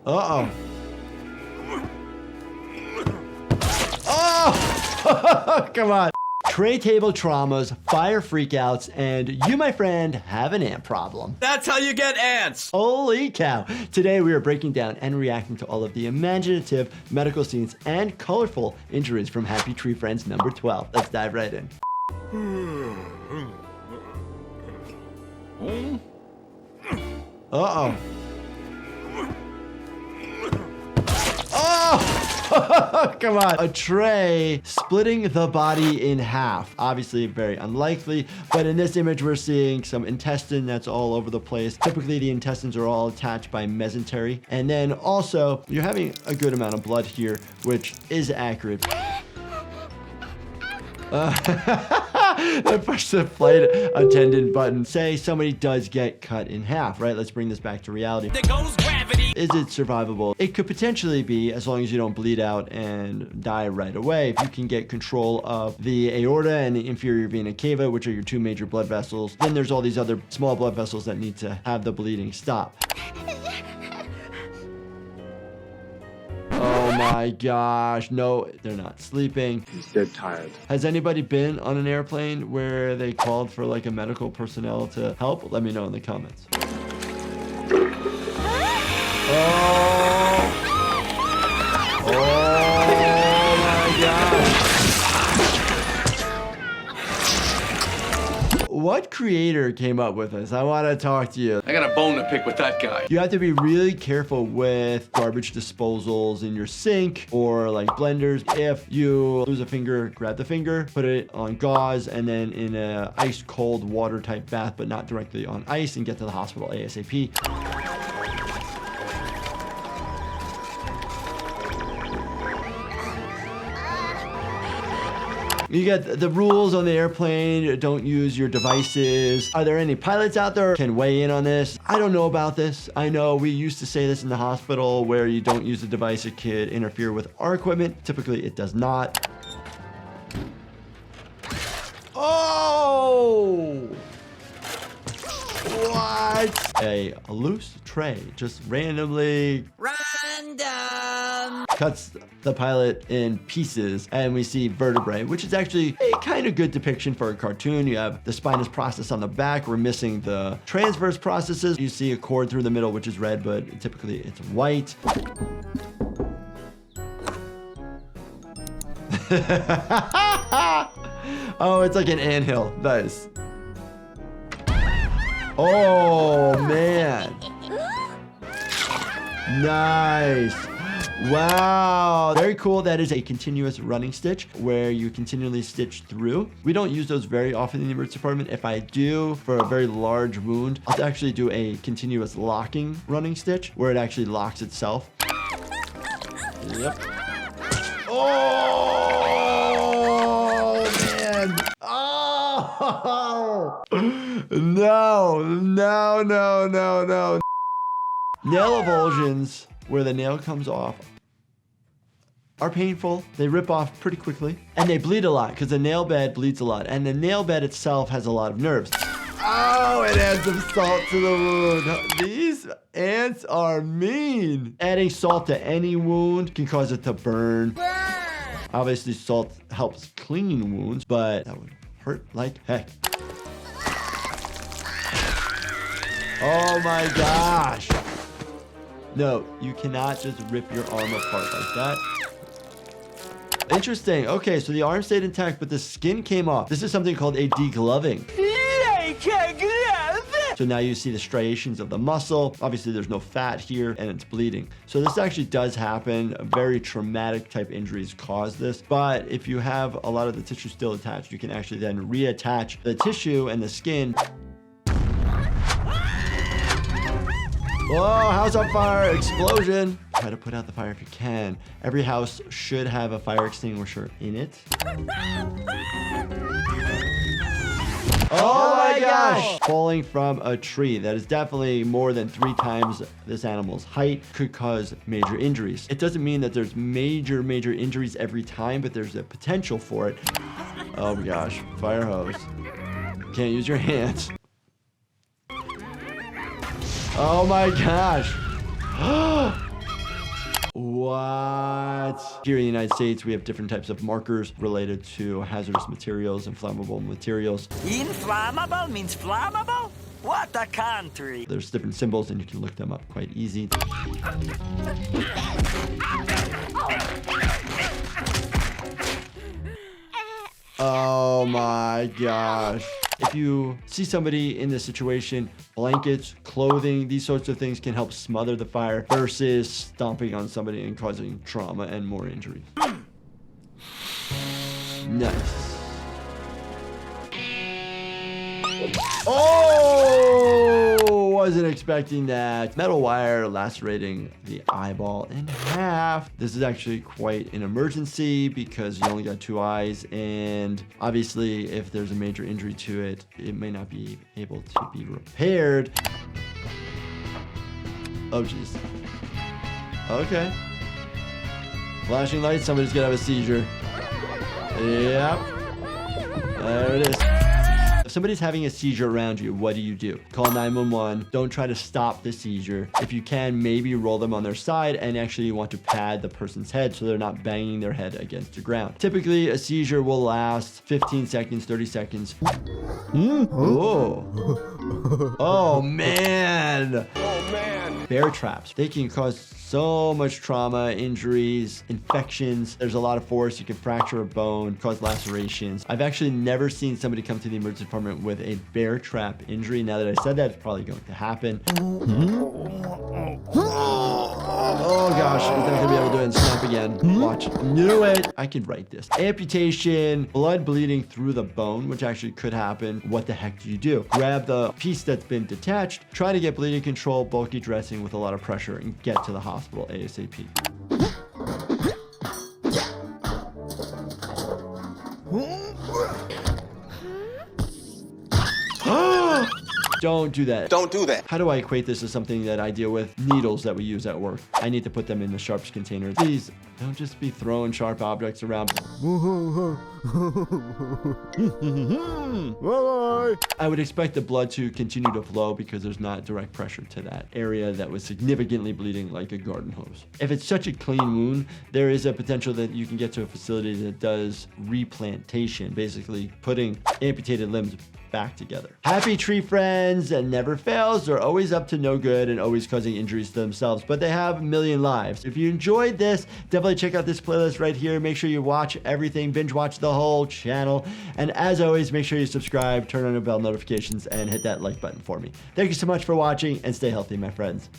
Uh-oh. Oh! Come on. Tray table traumas, fire freakouts, and you, my friend, have an ant problem. That's how you get ants! Holy cow. Today we are breaking down and reacting to all of the imaginative medical scenes and colorful injuries from Happy Tree Friends number 12. Let's dive right in. Uh-oh. Oh! Come on. A tray splitting the body in half. Obviously very unlikely, but in this image we're seeing some intestine that's all over the place. Typically the intestines are all attached by mesentery. And then also you're having a good amount of blood here, which is accurate. They push the flight attendant button. Say somebody does get cut in half, right? Let's bring this back to reality. There goes gravity. Is it survivable? It could potentially be, as long as you don't bleed out and die right away. If you can get control of the aorta and the inferior vena cava, which are your two major blood vessels, then there's all these other small blood vessels that need to have the bleeding stop. Oh my gosh, no, they're not sleeping. He's dead tired. Has anybody been on an airplane where they called for like a medical personnel to help? Let me know in the comments. Oh, oh my gosh. What creator came up with this? I want to talk to you. I got a bone to pick with that guy. You have to be really careful with garbage disposals in your sink or like blenders. If you lose a finger, grab the finger, put it on gauze, and then in a ice cold water type bath, but not directly on ice, and get to the hospital ASAP. You get the rules on the airplane. Don't use your devices. Are there any pilots out there who can weigh in on this? I don't know about this. I know we used to say this in the hospital where you don't use a device that could interfere with our equipment. Typically, it does not. Oh! What? A loose tray just randomly cuts the pilot in pieces, and we see vertebrae, which is actually a kind of good depiction for a cartoon. You have the spinous process on the back. We're missing the transverse processes. You see a cord through the middle, which is red, but typically it's white. Oh, it's like an anthill. Nice. Oh, man. Nice. Wow. Very cool. That is a continuous running stitch where you continually stitch through. We don't use those very often in the emergency department. If I do for a very large wound, I'll actually do a continuous locking running stitch where it actually locks itself. Yep. Oh, man. Oh, no, no, no, no, no. Nail avulsions, where the nail comes off, are painful. They rip off pretty quickly, and they bleed a lot because the nail bed bleeds a lot, and the nail bed itself has a lot of nerves. Oh, it adds some salt to the wound. These ants are mean. Adding salt to any wound can cause it to burn. Obviously, salt helps clean wounds, but that would hurt like heck. Oh my gosh. No, you cannot just rip your arm apart like that. Interesting. Okay, so the arm stayed intact, but the skin came off. This is something called a degloving. So now you see the striations of the muscle. Obviously, there's no fat here, and it's bleeding. So this actually does happen. Very traumatic type injuries cause this. But if you have a lot of the tissue still attached, you can actually then reattach the tissue and the skin. Whoa, house on fire, explosion. Try to put out the fire if you can. Every house should have a fire extinguisher in it. Oh my gosh! Falling from a tree. That is definitely more than 3 times this animal's height. Could cause major injuries. It doesn't mean that there's major injuries every time, but there's a potential for it. Oh my gosh, fire hose. Can't use your hands. Oh my gosh. What? Here in the United States, we have different types of markers related to hazardous materials and flammable materials. Inflammable means flammable? What a country! There's different symbols and you can look them up quite easy. Oh my gosh. If you see somebody in this situation, blankets, clothing, these sorts of things can help smother the fire versus stomping on somebody and causing trauma and more injury. Nice. Oh, wasn't expecting that. Metal wire lacerating the eyeball in half. This is actually quite an emergency because you only got 2 eyes, and obviously if there's a major injury to it, it may not be able to be repaired. Oh geez. Okay. Flashing lights, somebody's gonna have a seizure. Yep. There it is. If somebody's having a seizure around you, what do? Call 911. Don't try to stop the seizure. If you can, maybe roll them on their side, and actually you want to pad the person's head so they're not banging their head against the ground. Typically, a seizure will last 15 seconds, 30 seconds. Oh. Oh, man. Oh, man. Bear traps. They can cause so much trauma, injuries, infections. There's a lot of force. You can fracture a bone, cause lacerations. I've actually never seen somebody come to the emergency department with a bear trap injury. Now that I said that, it's probably going to happen. Oh gosh, he's not gonna be able to do it and snap again. Watch. Knew it. I could write this. Amputation, blood bleeding through the bone, which actually could happen. What the heck do? Grab the piece that's been detached, try to get bleeding control, bulky dressing with a lot of pressure, and get to the hospital ASAP. Don't do that. Don't do that. How do I equate this to something that I deal with? Needles that we use at work. I need to put them in the sharps container. Please, don't just be throwing sharp objects around. I would expect the blood to continue to flow because there's not direct pressure to that area that was significantly bleeding like a garden hose. If it's such a clean wound, there is a potential that you can get to a facility that does replantation, basically putting amputated limbs back together. Happy tree friends, and never fails. They're always up to no good and always causing injuries to themselves, but they have a million lives. If you enjoyed this, definitely check out this playlist right here. Make sure you watch everything, binge watch the whole channel. And as always, make sure you subscribe, turn on your bell notifications, and hit that like button for me. Thank you so much for watching, and stay healthy, my friends.